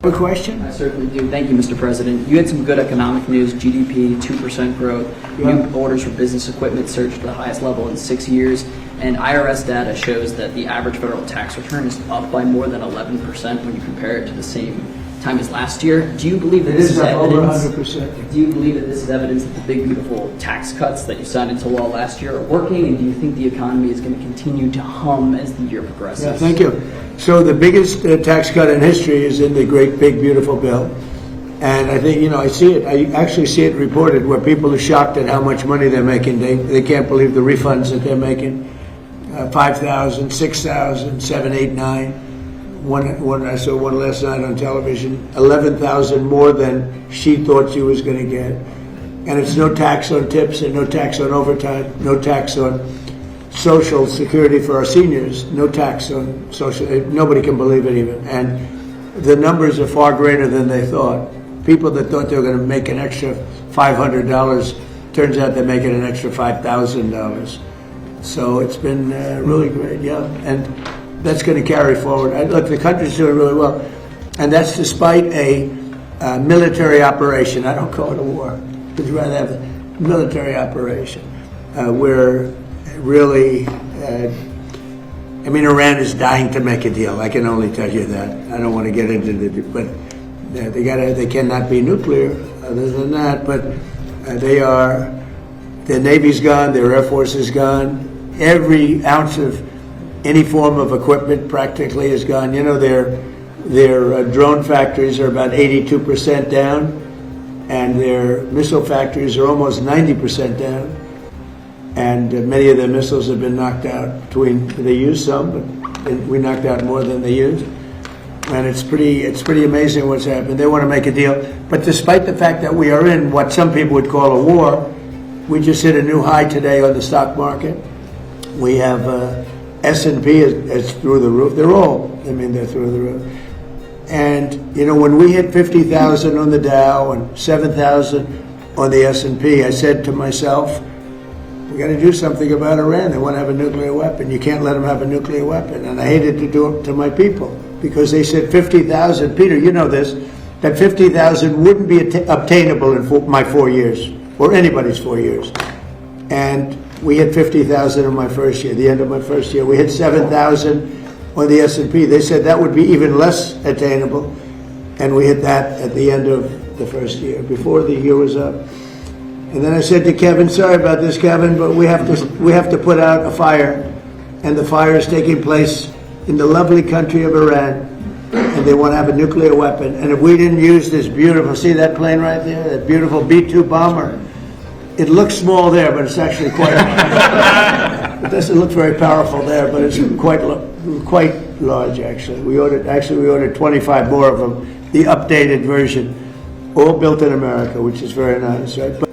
A question? I certainly do. Thank you, Mr. President. You had some good economic news, GDP, 2% growth. Yeah. New orders for business equipment surged to the highest level in 6 years. And IRS data shows that the average federal tax return is up by more than 11% when you compare it to the same time as last year. Do you believe that It this is is up over evidence? 100%. Do you believe that this is evidence that the big, beautiful tax cuts that you signed into law last year are working? And do you think the economy is going to continue to hum as the year progresses? Yeah, thank you. So the biggest tax cut in history is in the great, big, beautiful bill. And I think, I see it. I actually see it reported where people are shocked at how much money they're making. They can't believe the refunds that they're making. 5,000, 6,000, 7, 8, 9. I saw one last night on television, 11,000 more than she thought she was going to get. And it's no tax on tips and no tax on overtime, no tax on Social Security for our seniors, no tax on social. Nobody can believe it even. And the numbers are far greater than they thought. People that thought they were going to make an extra $500, turns out they're making an extra $5,000. So it's been really great, yeah. And that's going to carry forward. Look, the country's doing really well. And that's despite a military operation. I don't call it a war. I'd rather have a military operation where really, Iran is dying to make a deal. I can only tell you that. I don't want to get into it, but they cannot be nuclear other than that. But their Navy's gone, their Air Force is gone. Every ounce of any form of equipment practically is gone. Their drone factories are about 82% down, and their missile factories are almost 90% down. And many of their missiles have been knocked out. They used some, but we knocked out more than they used. And it's pretty amazing what's happened. They want to make a deal. But despite the fact that we are in what some people would call a war, we just hit a new high today on the stock market. We have S&P is through the roof. They're through the roof. And, when we hit 50,000 on the Dow and 7,000 on the S&P, I said to myself, we got to do something about Iran. They want to have a nuclear weapon. You can't let them have a nuclear weapon. And I hated to do it to my people because they said 50,000. Peter, you know this, that 50,000 wouldn't be obtainable in my 4 years or anybody's 4 years. And we hit 50,000 in my first year, the end of my first year. We hit 7,000 on the S&P. They said that would be even less attainable. And we hit that at the end of the first year, before the year was up. And then I said to Kevin, sorry about this, Kevin, but we have to put out a fire. And the fire is taking place in the lovely country of Iran. And they want to have a nuclear weapon. And if we didn't use this beautiful, see that plane right there? That beautiful B-2 bomber. It looks small there, but it's actually quite, it doesn't look very powerful there, but it's quite large, actually. We ordered 25 more of them, the updated version, all built in America, which is very nice, right?